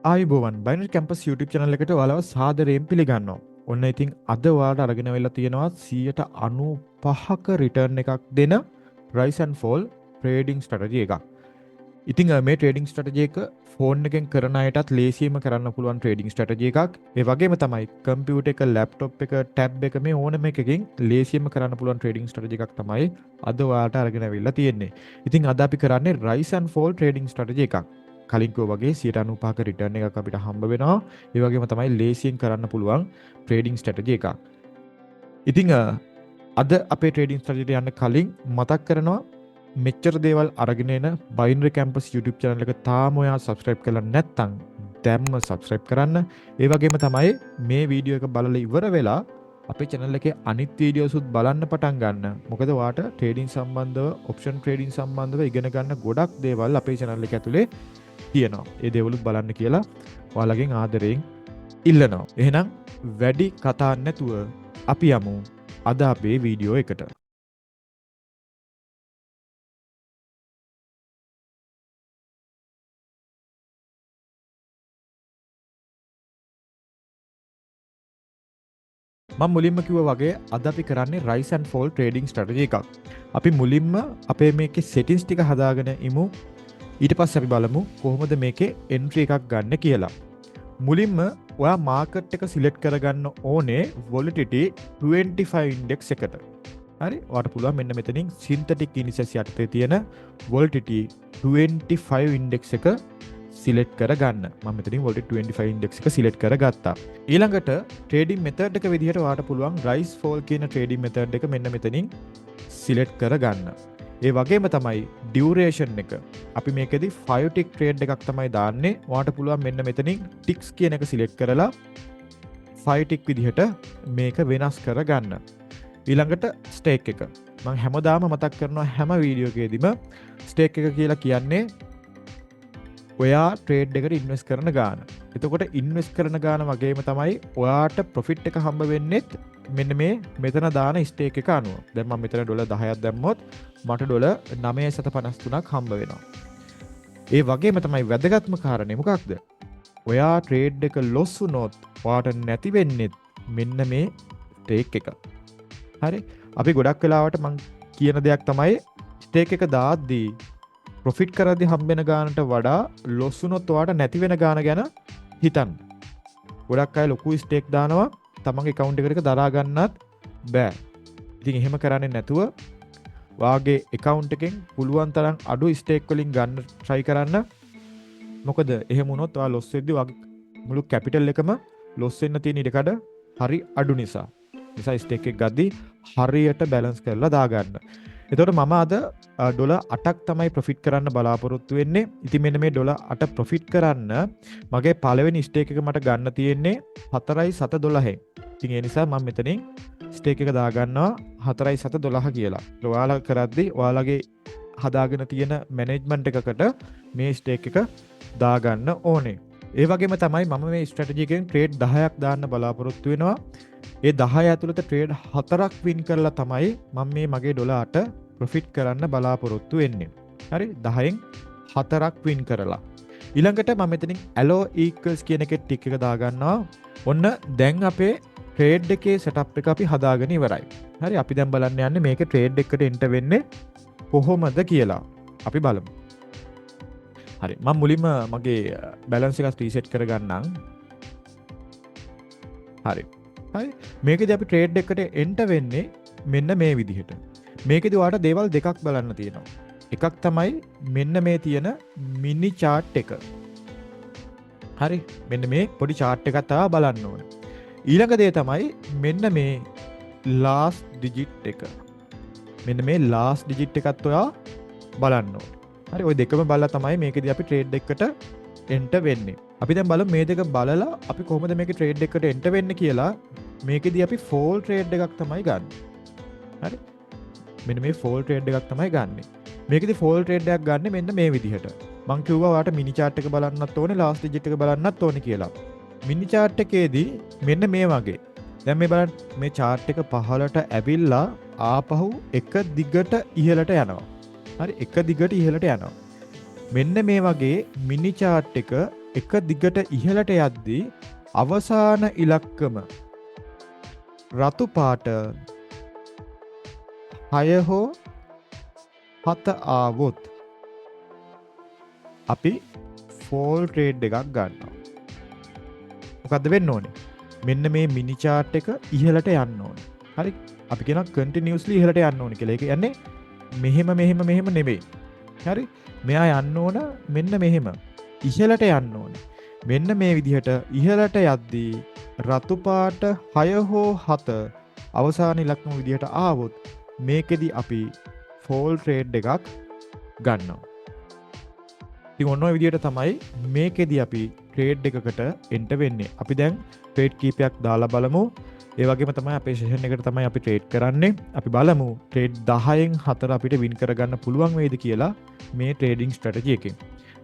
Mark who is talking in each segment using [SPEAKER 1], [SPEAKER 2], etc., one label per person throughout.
[SPEAKER 1] ආයුබෝවන් binary campus YouTube channel එකට ඔයාලව සාදරයෙන් පිළිගන්නවා. ඔන්න ඉතින් අද ඔයාලට අරගෙන වෙලා තියෙනවා 95%ක රිටර්න් එකක් දෙන rise and fall trading strategy එකක්. ඉතින් මේ trading strategy එක ෆෝන් එකෙන් කරන අයටත් ලේසියෙන්ම කරන්න පුළුවන් trading strategy එකක්. ඒ වගේම තමයි කම්පියුටර් එක, ලැප්ටොප් එක, ටැබ් එක මේ ඕනම එකකින් ලේසියෙන්ම කරන්න පුළුවන් trading strategy එකක් තමයි අද ඔයාලට අරගෙන වෙලා තියෙන්නේ. ඉතින් අද අපි කරන්නේ rise and fall trading strategy එකක්. කලින් කිව්වා වගේ 95%ක රිටර්න් එකක් අපිට හම්බ වෙනවා. ඒ වගේම තමයි ලේසියෙන් කරන්න පුළුවන් ට්‍රේඩින් ස්ට්‍රැටජි එකක්. ඉතින් අද අපේ ට්‍රේඩින් ස්ට්‍රැටජිට යන්න කලින් මතක් කරනවා මෙච්චර දේවල් අරගෙන එන බයිනරි කැම්පස් YouTube channel එක තාම ඔයා subscribe කරලා නැත්නම් දැම්ම subscribe කරන්න. ඒ වගේම තමයි මේ වීඩියෝ එක බලලා ඉවර වෙලා අපේ channel එකේ අනිත් වීඩියෝස් උත් බලන්න පටන් ගන්න. මොකද ඔයාට ට්‍රේඩින් සම්බන්ධව, ඔප්ෂන් ට්‍රේඩින් සම්බන්ධව ඉගෙන ගන්න ගොඩක් දේවල් අපේ channel එක ඇතුලේ තියෙනවා. ඒ දේවලුත් බලන්න කියලා ඔයාලගෙන් ආදරයෙන් ඉල්ලනවා. එහෙනම් වැඩි කතා නැතුව අපි යමු අද අපේ වීඩියෝ එකට. මම මුලින්ම කිව්වා වගේ අද අපි කරන්නේ rise and fall trading strategy එකක්. අපි මුලින්ම අපේ මේකේ settings ටික හදාගෙන ඉමු. ඊට පස්සේ අපි බලමු කොහොමද මේකේ entry එකක් ගන්න කියලා. මුලින්ම ඔයා market එක select කරගන්න ඕනේ volatility 25 index එකට. හරි? ඔයාට පුළුවන් මෙන්න මෙතනින් synthetic indices යටතේ තියෙන volatility 25 index එක select කරගන්න. මම මෙතනින් volatility 25 index එක select කරගත්තා. ඊළඟට trading method එක විදිහට ඔයාට පුළුවන් rise fall කියන trading method එක මෙන්න මෙතනින් select කරගන්න. ඒ වගේම තමයි duration එක. අපි මේකෙදි 5 tick trade එකක් තමයි දාන්නේ. ඔයාට පුළුවන් මෙන්න මෙතනින් ticks කියන එක select කරලා 5 tick විදිහට මේක වෙනස් කරගන්න. ඊළඟට stake එක. මම හැමදාම මතක් කරනවා හැම වීඩියෝ එකේදීම stake එක කියලා කියන්නේ ඔයා ට්‍රේඩ් එකට ඉන්වෙස්ට් කරන ගාන. එතකොට ඉන්වෙස්ට් කරන ගාන වගේම තමයි ඔයාට ප්‍රොෆිට් එක හම්බ වෙන්නේත් මෙන්න මේ මෙතන දාන ස්ටේක් එක අනුව. දැන් මම මෙතන ඩොලර් 10ක් දැම්මොත් මට ඩොලර් 9.53ක් හම්බ වෙනවා. ඒ වගේම තමයි වැදගත්ම කාරණේ මොකක්ද? ඔයා ට්‍රේඩ් එක ලොස් වුණොත් ඔයාට නැති වෙන්නේ මෙන්න මේ ස්ටේක් එක. හරි? අපි ගොඩක් වෙලාවට මම කියන දෙයක් තමයි ස්ටේක් එක දාද්දී ප්‍රොෆිට් කරද්දී හම්බෙන ගානට වඩා ලොස් වුණොත් ඔයාට නැති වෙන ගාන ගැන හිතන්න. ගොඩක් අය ලොකු ස්ටේක් දානවා තමන්ගේ account එකට දරා ගන්නත් බෑ. ඉතින් එහෙම කරන්නේ නැතුව වාගේ account එකෙන් පුළුවන් තරම් අඩු ස්ටේක් වලින් ගන්න try කරන්න. මොකද එහෙම වුණොත් ඔයා ලොස් වෙද්දී වාගේ මුළු capital එකම ලොස් වෙන්න තියෙන ඉඩකඩ හරි අඩු නිසා. නිසා ස්ටේක් එක ගද්දී හරියට balance කරලා දාගන්න. එතකොට මම අද ඩොලර් 8ක් තමයි ප්‍රොෆිට් කරන්න බලාපොරොත්තු වෙන්නේ. ඉතින් මෙන්න මේ ඩොලර් 8 ප්‍රොෆිට් කරන්න මගේ පළවෙනි ස්ටේක් එක මට ගන්න තියෙන්නේ 4.712න්. ඉතින් ඒ නිසා මම මෙතනින් ස්ටේක් එක දාගන්නවා 4.712 කියලා. ඔයාලා කරද්දී ඔයාලගේ හදාගෙන තියෙන මැනේජ්මන්ට් එකකට මේ ස්ටේක් එක දාගන්න ඕනේ. ඒ වගේම තමයි මම මේ ස්ට්‍රැටජි එකෙන් ට්‍රේඩ් 10ක් දාන්න බලාපොරොත්තු වෙනවා. ඒ 10 ඇතුළත ට්‍රේඩ් 4ක් වින් කරලා තමයි මම මේ මගේ ඩොලර් 8 ප්‍රොෆිට් කරන්න බලාපොරොත්තු වෙන්නේ. හරි? 10න් 4ක් වින් කරලා. ඊළඟට මම මෙතනින් allow equals කියන එකේ ටික් එක දාගන්නවා. ඔන්න දැන් අපේ ට්‍රේඩ් එකේ setup එක අපි හදාගෙන ඉවරයි. හරි? අපි දැන් බලන්න යන්නේ මේකේ ට්‍රේඩ් එකට enter වෙන්නේ කොහොමද කියලා. අපි බලමු. හරි, මම මුලින්ම මගේ බැලන්ස් එක රීසෙට් කරගන්නම්. හරි. හරි. මේකදී අපි ට්‍රේඩ් එකට එන්ටර් වෙන්නේ මෙන්න මේ විදිහට. මේකදී ඔයාලට දේවල් දෙකක් බලන්න තියෙනවා. එකක් තමයි මෙන්න මේ තියෙන මිනි chart එක. හරි. මෙන්න මේ පොඩි chart එකක් තමයි බලන්න ඕනේ. ඊළඟ දේ තමයි මෙන්න මේ last digit එක. මෙන්න මේ last digit එකත් ඔයා බලන්න ඕනේ. හරි, ওই දෙකම බලලා තමයි මේකදී අපි ට්‍රේඩ් එකකට එන්ටර් වෙන්නේ. අපි දැන් බලමු මේ දෙක බලලා අපි කොහොමද මේකේ ට්‍රේඩ් එකකට එන්ටර් වෙන්නේ කියලා. මේකදී අපි ෆෝල් ට්‍රේඩ් එකක් තමයි ගන්න. හරි? මෙන්න මේ ෆෝල් ට්‍රේඩ් එකක් තමයි ගන්නෙ. මේකදී ෆෝල් ට්‍රේඩ් එකක් ගන්න මෙන්න මේ විදිහට. මම කිව්වා ඔයාලට මිනි chart එක බලන්නත් ඕනේ, last digit එක බලන්නත් ඕනේ කියලා. මිනි chart එකේදී මෙන්න මේ වගේ. දැන් මේ බලන්න මේ chart එක පහළට ඇවිල්ලා ආපහු එක දිගට ඉහළට යනවා. හරි, එක දිගට ඉහළට යනවා. මෙන්න මේ වගේ මිනි chart එක එක දිගට ඉහළට යද්දී අවසාන ඉලක්කම රතු පාට 6 හෝ 7 ආවොත් අපි ෆෝල් ට්‍රේඩ් එකක් ගන්නවා. මොකද්ද වෙන්න ඕනේ? මෙන්න මේ මිනි chart එක ඉහළට යන්න ඕනේ. හරි. අපි කියනවා continuously ඉහළට යන්න ඕනේ කියලා. ඒක කියන්නේ මෙහෙම නෙවෙයි. හරි. මෙයා යන්න ඕන මෙන්න මෙහෙම. ඉහළට යන්න ඕනේ. මෙන්න මේ විදිහට ඉහළට යද්දී රතු පාට 6 හෝ 7 අවසාන ඉලක්කම විදිහට ආවොත් මේකෙදි අපි ෆෝල් ට්‍රේඩ් එකක් ගන්නවා. ඉතින් ඔන්න ඔය විදිහට තමයි මේකෙදි අපි ට්‍රේඩ් එකකට එන්ටර් වෙන්නේ. අපි දැන් ට්‍රේඩ් කීපයක් දාලා බලමු. ඒ වගේම තමයි අපේ සෙෂන් එකට තමයි අපි ට්‍රේඩ් කරන්නේ. අපි බලමු ට්‍රේඩ් 10න් 4 අපිට වින් කරගන්න පුළුවන් වේද කියලා මේ ට්‍රේඩින් ස්ට්‍රැටජි එකෙන්.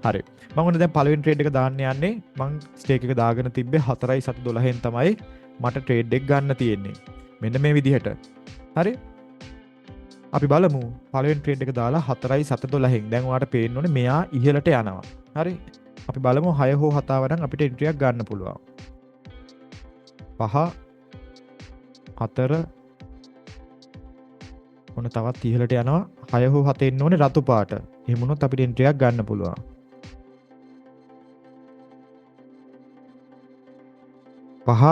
[SPEAKER 1] හරි. මම ඔන්න දැන් පළවෙනි ට්‍රේඩ් එක දාන්න යන්නේ. මම ස්ටේක් එක දාගෙන තිබ්බේ 4.12න් තමයි මට ට්‍රේඩ් එක ගන්න තියෙන්නේ. මෙන්න මේ විදිහට. හරි. අපි බලමු පළවෙනි ට්‍රේඩ් එක දාලා 4.12න්. දැන් ඔයාලට පේන්න ඕනේ මෙයා ඉහළට යනවා. හරි. අපි බලමු 6 හෝ 7 ආවනම් අපිට එන්ට්‍රි එකක් ගන්න පුළුවන්. 5 4 ඔන්න තවත් ඉහළට යනවා. 6 හෝ 7 එන්න ඕනේ රතු පාට. එහෙම වුණොත් අපිට එන්ට්‍රි එකක් ගන්න පුළුවන්. 5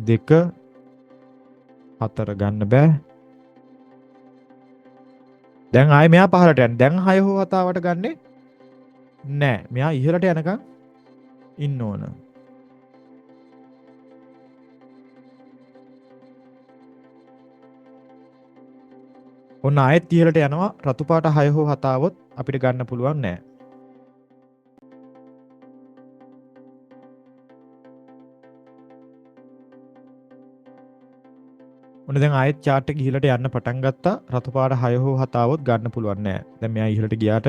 [SPEAKER 1] 2 4 ගන්න බෑ. දැන් ආයේ මෙයා පහළට යන. දැන් 6 හෝ 7 ආවට ගන්නෙ නෑ. මෙයා ඉහළට යනකම් ඉන්න ඕන. ඔන්න ආයෙත් ඉහළට යනවා. රතු පාට 6 හෝ 7 ආවොත් අපිට ගන්න පුළුවන් නෑ. ඔන්න දැන් ආයෙත් chart එක ඉහළට යන්න පටන් ගත්තා. රතු පාට 6 හෝ 7 ආවොත් ගන්න පුළුවන් නෑ. දැන් මෙයා ඉහළට ගියාට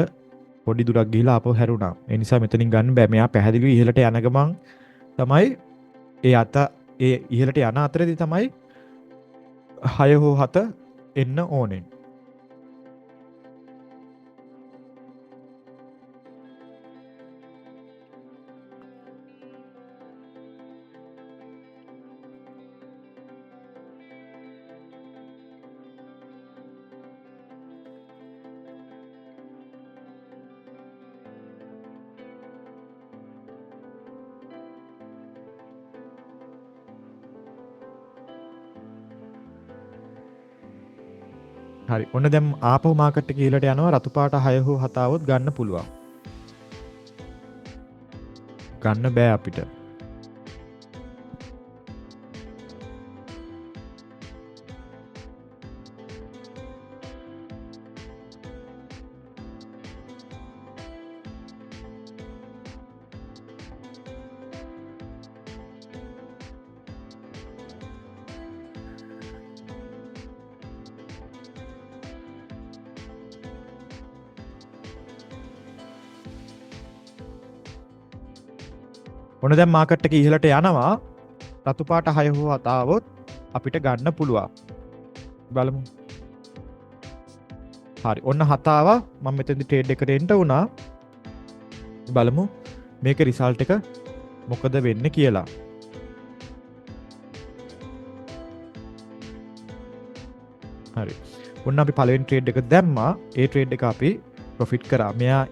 [SPEAKER 1] පොඩි දුරක් ගිහිලා ආපහු හැරුණා. ඒ නිසා මෙතනින් ගන්න බෑ. මෙයා පැහැදිලිව ඉහළට යන ගමන් තමයි ඒ ඉහළට යන අතරේදී තමයි 6 හෝ 7 එන්න ඕනේ. හරි. ඔන්න දැන් ආපහු මාකට් එක ඉහළට යනවා. රතු පාට 6 හෝ 7 આવොත් ගන්න පුළුවන්. ගන්න බෑ අපිට. ඔන්න දැන් මාකට් එක ඉහළට යනවා. රතු පාට 6 හෝ 7 આવොත් අපිට ගන්න පුළුවන්. බලමු. හරි. ඔන්න 7 ආවා. මම මෙතෙන්දි ට්‍රේඩ් එකට එන්න වුණා. බලමු මේකේ රිසල්ට් එක මොකද වෙන්නේ කියලා. හරි. ඔන්න අපි පළවෙනි ට්‍රේඩ් එක දැම්මා. ඒ ට්‍රේඩ් එක අපි ප්‍රොෆිට් කරා. මෙයා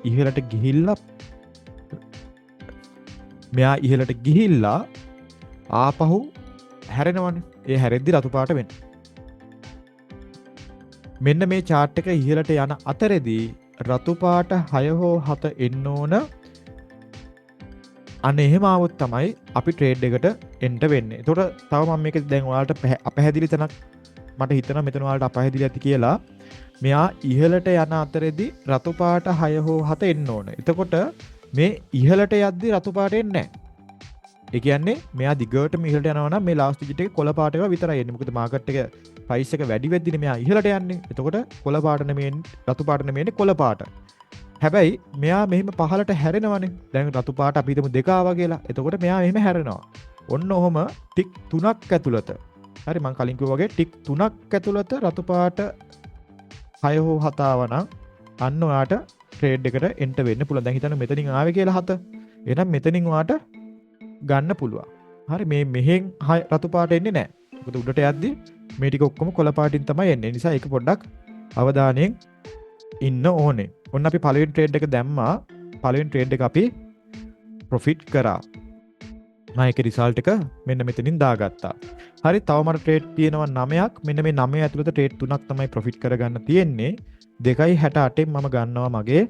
[SPEAKER 1] ඉහළට ගිහිල්ලා ආපහු හැරෙනවනේ. ඒ හැරෙද්දි රතු පාට වෙන්න. මෙන්න මේ chart එක ඉහළට යන අතරේදී රතු පාට 6 හෝ 7 එන්න ඕන. අන්න එහෙම આવොත් තමයි අපි ට්‍රේඩ් එකට එන්ටර් වෙන්නේ. එතකොට තව මම මේක දැන් ඔයාලට අපහැදිලි තැනක් මට හිතෙනවා මෙතන ඔයාලට අපහැදිලි ඇති කියලා. මෙයා ඉහළට යන අතරේදී රතු පාට 6 හෝ 7 එන්න ඕන. එතකොට මේ ඉහළට යද්දි රතු පාට එන්නේ නැහැ. ඒ කියන්නේ මෙයා දිගටම ඉහළට යනවා නම් මේ ලාස්ට් ඩිජිට් එකේ කොළ පාට ඒවා විතරයි එන්නේ. මොකද මාකට් එක ප්‍රයිස් එක වැඩි වෙද්දිනේ මෙයා ඉහළට යන්නේ. එතකොට කොළ පාට නෙමෙයි රතු පාට නෙමෙයි කොළ පාට. හැබැයි මෙයා මෙහෙම පහළට හැරෙනවනේ. දැන් රතු පාට අපි හිතමු 2 ආවා කියලා. එතකොට මෙයා මෙහෙම හැරෙනවා. ඔන්න ඔහම ටික් 3ක් ඇතුළත. හරි මම කලින් කිව්වා වගේ ටික් 3ක් ඇතුළත රතු පාට 6 හෝ 7 ආවා නම් අන්න ඔයාට ට්‍රේඩ් එකට එන්ටර් වෙන්න පුළුවන්. දැන් හිතන්න මෙතනින් ආවේ කියලා 7. එහෙනම් මෙතනින් ඔයාට ගන්න පුළුවන්. හරි මේ මෙහෙන් රතු පාට එන්නේ නැහැ. මොකද උඩට යද්දි මේ ටික ඔක්කොම කොළ පාටින් තමයි එන්නේ. නිසා ඒක පොඩ්ඩක් අවධානයෙන් ඉන්න ඕනේ. ඔන්න අපි පළවෙනි ට්‍රේඩ් එක දැම්මා. පළවෙනි ට්‍රේඩ් එක අපි ප්‍රොෆිට් කරා. මම ඒකේ රිසල්ට් එක මෙන්න මෙතනින් දාගත්තා. හරි තව මට ට්‍රේඩ් තියෙනවා 9ක්. මෙන්න මේ 9 ඇතුළත ට්‍රේඩ් 3ක් තමයි ප්‍රොෆිට් කරගන්න තියෙන්නේ. 2.68න් මම ගන්නවා මගේ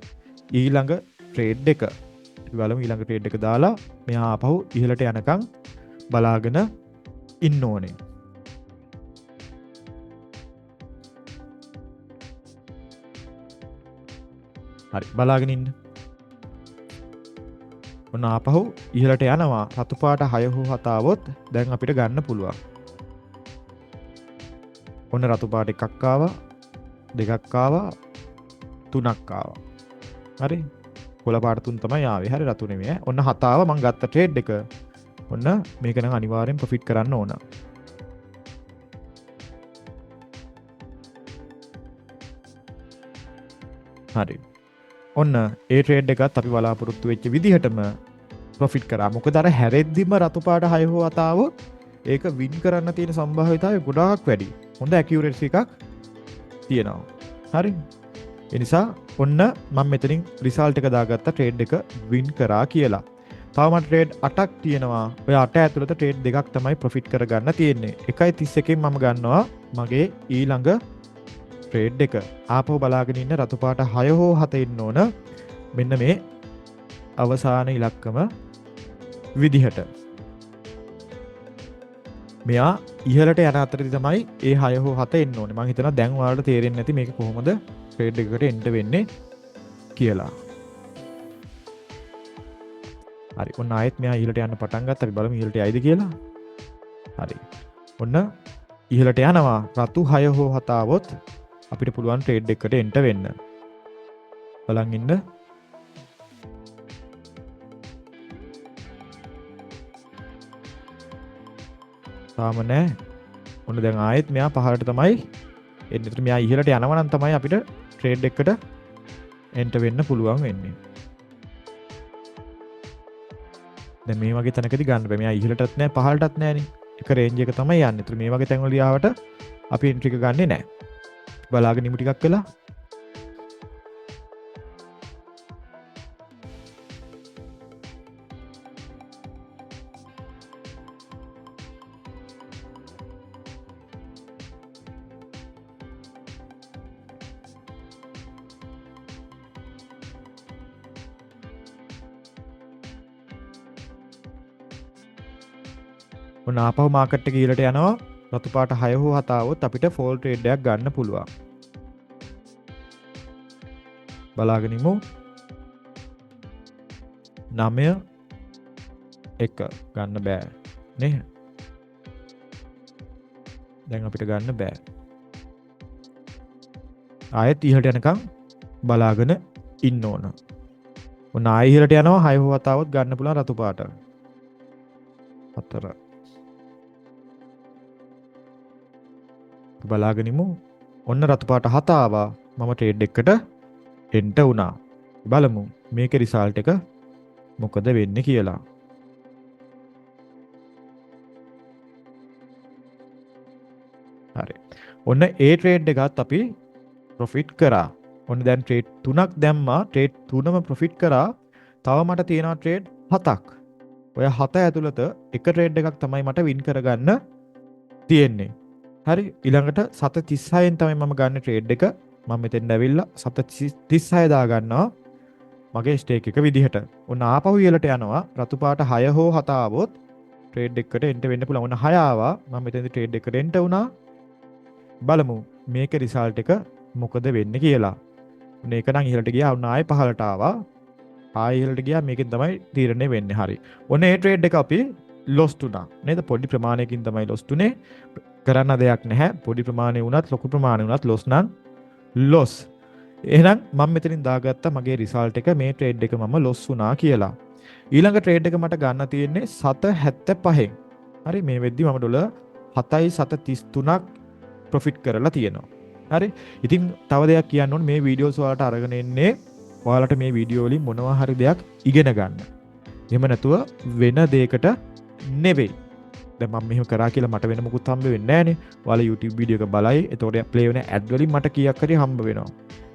[SPEAKER 1] ඊළඟ ට්‍රේඩ් එක. අපි බලමු ඊළඟ ට්‍රේඩ් එක දාලා මෙහා ආපහු ඉහළට යනකම් බලාගෙන ඉන්න ඕනේ. හරි බලාගෙන ඉන්න. ඔන්න ආපහු ඉහළට යනවා. රතු පාට 6 හෝ 7 આવොත් දැන් අපිට ගන්න පුළුවන්. ඔන්න රතු පාට එකක් ආවා, දෙකක් ආවා, තුනක් ආවා. හරි. කොළ පාට තුන තමයි ආවේ. හරි රතු නෙමෙයි. ඔන්න 7 ආවා මම ගත්ත ට්‍රේඩ් එක. ඔන්න මේක නම් අනිවාර්යෙන් ප්‍රොෆිට් කරන්න ඕන. හරි. ඔන්න ඒ ට්‍රේඩ් එකත් අපි බලාපොරොත්තු වෙච්ච විදිහටම ප්‍රොෆිට් කරා. මොකද අර හැරෙද්දිම රතු පාට 6 හෝ 7 આવොත් ඒක වින් කරන්න තියෙන සම්භාව්‍යතාවය ගොඩාක් වැඩි. හොඳ ඇකියුරසි එකක් තියෙනවා. හරි. ඒ නිසා ඔන්න මම මෙතනින් රිසල්ට් එක දාගත්තා ට්‍රේඩ් එක වින් කරා කියලා. තව මට ට්‍රේඩ් 8ක් තියෙනවා. ඔය 8 ඇතුළත ට්‍රේඩ් දෙකක් තමයි ප්‍රොෆිට් කරගන්න තියෙන්නේ. 1.31කින් මම ගන්නවා මගේ ඊළඟ ට්‍රේඩ් එක. ආපහු බලාගෙන ඉන්න රතු පාට 6 හෝ 7 ඉන්න ඕන. මෙන්න මේ අවසාන ඉලක්කම විදිහට. මෙයා ඉහළට යන අතරදී තමයි ඒ 6 හෝ 7 එන්න ඕනේ. මම හිතනවා දැන් ඔයාලට තේරෙන්නේ නැති මේක කොහොමද ට්‍රේඩ් එකකට එන්න වෙන්නේ කියලා. හරි. ඔන්න ආයෙත් මෙයා ඉහළට යන්න පටන් ගත්තා. අපි බලමු ඉහළට යයිද කියලා. හරි. ඔන්න ඉහළට යනවා. රතු 6 හෝ 7 આવොත් අපිට පුළුවන් ට්‍රේඩ් එකකට එන්න වෙන්න. බලන් ඉන්න. තාම නෑ. ඔන්න දැන් ආයෙත් මෙයා පහළට තමයි එන්නේ. ඒතර මෙයා ඉහළට යනවා නම් තමයි අපිට ට්‍රේඩ් එකකට එන්න වෙන්න පුළුවන් වෙන්නේ. දැන් මේ වගේ තැනකදී ගන්න බෑ. මෙයා ඉහළටත් නෑ පහළටත් නෑනේ. එක රේන්ජ් එක තමයි යන්නේ. ඒතර මේ වගේ තැන්වලදී ආවට අපි එන්ට්‍රි එක ගන්නෙ නෑ. බලාගෙන ඉමු ටිකක් වෙලා. ඔන්න ආපහු මාකට් එක ඊළට යනවා. රතු පාට 6 හෝ 7 આવොත් අපිට ෆෝල් ට්‍රේඩ් එකක් ගන්න පුළුවන්. බලාගෙන ඉමු. 9 1 ගන්න බෑ නේ. දැන් අපිට ගන්න බෑ. ආයෙත් ඉහළට යනකම් බලාගෙන ඉන්න ඕන. ඔන්න ආයෙ ඉහළට යනවා 6 හෝ 7 આવොත් ගන්න පුළුවන් රතු පාට. 4 බලාගෙන ඉමු. ඔන්න රතු පාට 7 ආවා. මම ට්‍රේඩ් එකකට එන්ට වුණා. බලමු මේකේ රිසල්ට් එක මොකද වෙන්නේ කියලා. හරි. ඔන්න ඒ ට්‍රේඩ් එකත් අපි ප්‍රොෆිට් කරා. ඔන්න දැන් ට්‍රේඩ් 3ක් දැම්මා. ට්‍රේඩ් 3ම ප්‍රොෆිට් කරා. තව මට තියෙනවා ට්‍රේඩ් 7ක්. ඔය 7 ඇතුළත එක ට්‍රේඩ් එකක් තමයි මට වින් කරගන්න තියෙන්නේ. හරි. ඊළඟට 7.36න් තමයි මම ගන්න ට්‍රේඩ් එක. මම මෙතෙන් ඇවිල්ලා 7.36 දා ගන්නවා මගේ ස්ටේක් එක විදිහට. ඔන්න ආපහු ඉහළට යනවා. රතු පාට 6 හෝ 7 આવොත් ට්‍රේඩ් එකකට එන්ට වෙන්න පුළුවන්. ඔන්න 6 ආවා. මම මෙතෙන්දී ට්‍රේඩ් එකට එන්ට වුණා. බලමු මේකේ රිසල්ට් එක මොකද වෙන්නේ කියලා. ඔන්න ඒක නම් ඉහළට ගියා. ඔන්න ආයෙ පහළට ආවා. ආයෙ ඉහළට ගියා. මේකෙන් තමයි තීරණය වෙන්නේ. හරි. ඔන්න ඒ ට්‍රේඩ් එක අපි ලොස් තුනා. නේද? පොඩි ප්‍රමාණයකින් තමයි ලොස් තුනේ. කරන්න දෙයක් නැහැ. පොඩි ප්‍රමාණය වුණත් ලොකු ප්‍රමාණය වුණත් ලොස් නම් ලොස්. එහෙනම් මම මෙතනින් දාගත්තා මගේ රිසල්ට් එක මේ ට්‍රේඩ් එක මම ලොස් වුණා කියලා. ඊළඟ ට්‍රේඩ් එක මට ගන්න තියෙන්නේ 7.75න්. හරි මේ වෙද්දි මම ඩොලර් 7.33ක් ප්‍රොෆිට් කරලා තියෙනවා. හරි. ඉතින් තව දෙයක් කියන්න ඕනේ මේ වීඩියෝස් වලට අරගෙන එන්නේ ඔයාලට මේ වීඩියෝ වලින් මොනවා හරි දෙයක් ඉගෙන ගන්න. එහෙම නැතුව වෙන දෙයකට නෙවෙයි. දැන් මම මෙහෙම කරා කියලා මට වෙන මොකුත් හම්බ වෙන්නේ නැහනේ. ඔයාලා YouTube වීඩියෝ එක බලයි. එතකොට ප්ලේ වෙන ඇඩ් වලින් මට කීයක් හරි හම්බ වෙනවා.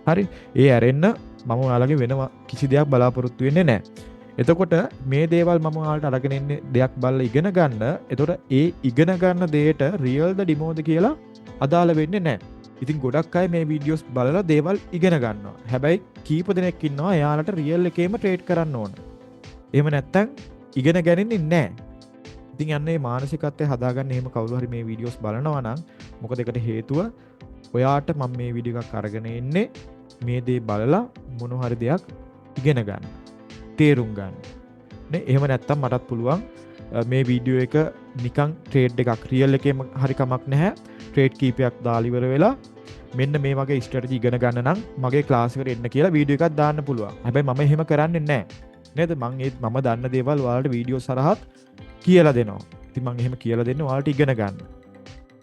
[SPEAKER 1] හරි. ඒ ඇරෙන්න මම ඔයාලගේ වෙන කිසි දෙයක් බලාපොරොත්තු වෙන්නේ නැහැ. එතකොට මේ දේවල් මම ඔයාලට අරගෙන ඉන්නේ දෙයක් බලලා ඉගෙන ගන්න. එතකොට ඒ ඉගෙන ගන්න දෙයට රියල්ද ඩිමෝද කියලා අදාළ වෙන්නේ නැහැ. ඉතින් ගොඩක් අය මේ වීඩියෝස් බලලා දේවල් ඉගෙන ගන්නවා. හැබැයි කීප දෙනෙක් ඉන්නවා එයාලට රියල් එකේම ට්‍රේඩ් කරන්න ඕන. එහෙම නැත්තම් ඉගෙන ගන්නේ නැහැ. ඉතින් යන්නේ මානසිකත්වය හදාගන්න එහෙම කවුරු හරි මේ වීඩියෝස් බලනවා නම් මොකද ඒකට හේතුව ඔයාට මම මේ වීඩියෝ එකක් අරගෙන ඉන්නේ මේ දේ බලලා මොන හරි දෙයක් ඉගෙන ගන්න. තේරුම් ගන්න. නේ එහෙම නැත්තම් මටත් පුළුවන් මේ වීඩියෝ එක නිකන් ට්‍රේඩ් එකක් රියල් එකේම හරි කමක් නැහැ. ට්‍රේඩ් කීපයක් දාලා ඉවර වෙලා මෙන්න මේ වගේ ස්ට්‍රැටජි ඉගෙන ගන්න නම් මගේ ක්ලාස් එකට එන්න කියලා වීඩියෝ එකක් දාන්න පුළුවන්. හැබැයි මම එහෙම කරන්නේ නැහැ. නේද? මම දන්න දේවල් ඔයාලට වීඩියෝ සරහත් කියලා දෙනවා. ඉතින් මම එහෙම කියලා දෙන්නේ ඔයාලට ඉගෙන ගන්න.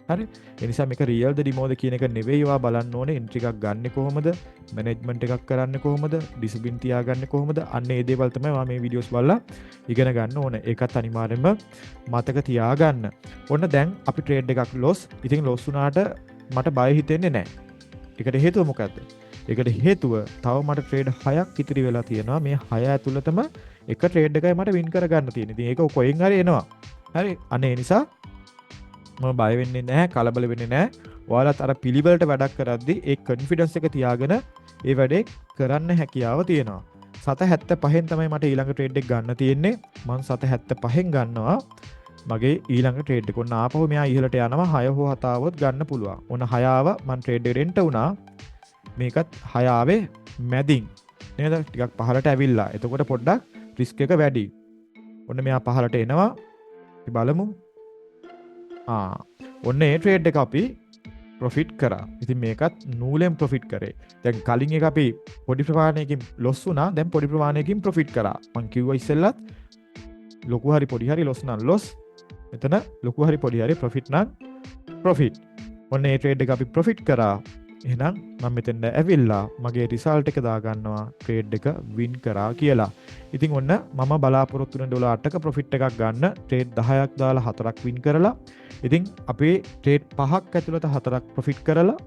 [SPEAKER 1] හරි? ඒ නිසා මේක රියල්ද ඩිමෝද කියන එක නෙවෙයි ඔයා බලන්න ඕනේ. එන්ට්‍රි එකක් ගන්නෙ කොහොමද? මැනේජ්මන්ට් එකක් කරන්නේ කොහොමද? ඩිසිප්ලින් තියාගන්නේ කොහොමද? අන්න ඒ දේවල් තමයි ඔයා මේ වීඩියෝස් බලලා ඉගෙන ගන්න ඕනේ. ඒකත් අනිවාර්යයෙන්ම මතක තියාගන්න. ඔන්න දැන් අපි ට්‍රේඩ් එකක් ලොස්. ඉතින් ලොස් වුණාට මට බය හිතෙන්නේ නැහැ. ඒකට හේතුව මොකද්ද? ඒකට හේතුව තව මට ට්‍රේඩ් 6ක් ඉතිරි වෙලා තියෙනවා. මේ 6 ඇතුළතම එක ට්‍රේඩ් එකයි මට වින් කරගන්න තියෙන්නේ. ඉතින් ඒක කොහෙන් හරි එනවා. හරි? අනේ ඒ නිසා මම බය වෙන්නේ නැහැ, කලබල වෙන්නේ නැහැ. ඔයාලත් අර පිළිවෙලට වැඩක් කරද්දී ඒ කොන්ෆිඩන්ස් එක තියාගෙන ඒ වැඩේ කරන්න හැකියාව තියෙනවා. 775න් තමයි මට ඊළඟ ට්‍රේඩ් එක ගන්න තියෙන්නේ. මම 775න් ගන්නවා මගේ ඊළඟ ට්‍රේඩ් එක. ඔන්න ආපහු මෙයා ඉහළට යනවා 6 හෝ 7 આવොත් ගන්න පුළුවන්. ඔන්න 6 ආව මම ට්‍රේඩ් එකට එන්ට වුණා. මේකත් 6 ආවේ මැදින්. නේද? ටිකක් පහළට ඇවිල්ලා. එතකොට පොඩ්ඩක් රිස්ක් එක වැඩි. ඔන්න මෙයා පහළට එනවා. අපි බලමු. ඔන්න ඒ ට්‍රේඩ් එක අපි ප්‍රොෆිට් කරා. ඉතින් මේකත් නූලෙන් ප්‍රොෆිට් කරේ. දැන් කලින් එක අපි පොඩි ප්‍රමාණයකින් ලොස් වුණා. දැන් පොඩි ප්‍රමාණයකින් ප්‍රොෆිට් කරා. මං කිව්වා ඉස්සෙල්ලත් ලොකු හරි පොඩි හරි ලොස් නම් ලොස්. මෙතන ලොකු හරි පොඩි හරි ප්‍රොෆිට් නම් ප්‍රොෆිට්. ඔන්න ඒ ට්‍රේඩ් එක අපි ප්‍රොෆිට් කරා. එහෙනම් මම මෙතෙන්ද ඇවිල්ලා මගේ රිසල්ට් එක දාගන්නවා ට්‍රේඩ් එක වින් කරා කියලා. ඉතින් ඔන්න මම බලාපොරොත්තු වෙන ඩොලර් 8ක ප්‍රොෆිට් එකක් ගන්න ට්‍රේඩ් 10ක් දාලා 4ක් වින් කරලා ඉතින් අපේ ට්‍රේඩ් 5ක් ඇතුළත 4ක් ප්‍රොෆිට් කරලා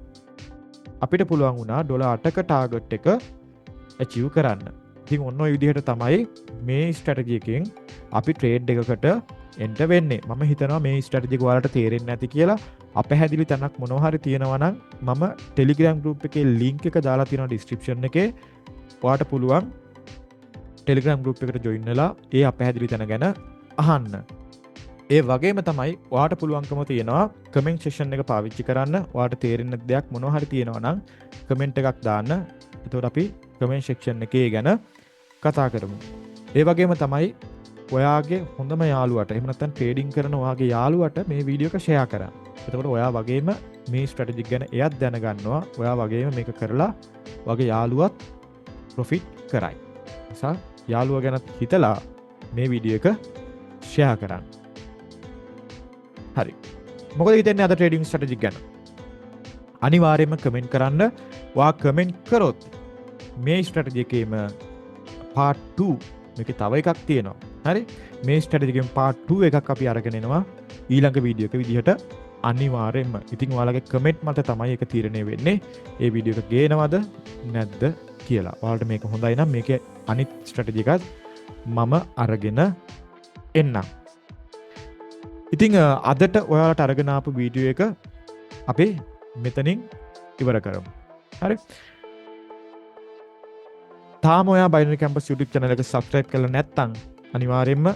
[SPEAKER 1] අපිට පුළුවන් වුණා ඩොලර් 8ක ටාගට් එක ඇචීව් කරන්න. ඉතින් ඔන්න ඔය විදිහට තමයි මේ ස්ට්‍රැටජි එකෙන් අපි ට්‍රේඩ් එකකට එන්ට වෙන්නේ. මම හිතනවා මේ ස්ට්‍රැටජි එක ඔයාලට තේරෙන්නේ නැති කියලා. අපහැදිලි තැනක් මොනවා හරි තියෙනවා නම් මම Telegram group එකේ link එක දාලා තියෙනවා description එකේ. ඔයාට පුළුවන් Telegram group එකට join වෙලා ඒ අපහැදිලි තැන ගැන අහන්න. ඒ වගේම තමයි ඔයාට පුළුවන්කම තියෙනවා comment section එක පාවිච්චි කරන්න. ඔයාට තේරෙන්න දෙයක් මොනවා හරි තියෙනවා නම් comment එකක් දාන්න. එතකොට අපි comment section එකේ ගැන කතා කරමු. ඒ වගේම තමයි ඔයාගේ හොඳම යාළුවට එහෙම නැත්නම් ට්‍රේඩින් කරන ඔයාගේ යාළුවට මේ වීඩියෝ එක ෂෙයා කරන්න. එතකොට ඔයා වගේම මේ ස්ට්‍රැටජි ගැන එයත් දැනගන්නවා. ඔයා වගේම මේක කරලා ඔයාගේ යාළුවත් ප්‍රොෆිට් කරයි. නිසා යාළුවා ගැන හිතලා මේ වීඩියෝ එක ෂෙයා කරන්න. හරි. මොකද හිතන්නේ අද ට්‍රේඩින් ස්ට්‍රැටජි ගැන? අනිවාර්යයෙන්ම කමෙන්ට් කරන්න. ඔයා කමෙන්ට් කරොත් මේ ස්ට්‍රැටජි එකේම part 2 මේකේ තව එකක් තියෙනවා. හරි? මේ ස්ට්‍රැටජි එකෙන් part 2 එකක් අපි අරගෙන එනවා ඊළඟ වීඩියෝ එක විදිහට අනිවාර්යෙන්ම. ඉතින් ඔයාලගේ කමෙන්ට් මත තමයි ඒක තීරණය වෙන්නේ. ඒ වීඩියෝ එක ගේනවද නැද්ද කියලා. ඔයාලට මේක හොඳයි නම් මේකේ අනිත් ස්ට්‍රැටජි එකත් මම අරගෙන එන්නම්. ඉතින් අදට ඔයාලට අරගෙන ආපු වීඩියෝ එක අපි මෙතනින් ඉවර කරමු. හරි? තාම ඔයා බයිනරි කැම්පස් YouTube channel එක subscribe කරලා නැත්නම් අනිවාර්යයෙන්ම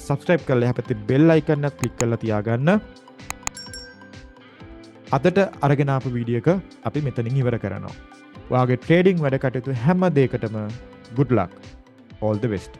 [SPEAKER 1] subscribe කරලා එහා පැත්තේ bell icon එකත් click කරලා තියාගන්න. අදට අරගෙන ආපු වීඩියෝ එක අපි මෙතනින් ඉවර කරනවා. ඔයාගේ trading වැඩ කටයුතු හැම දෙයකටම good luck. All the best.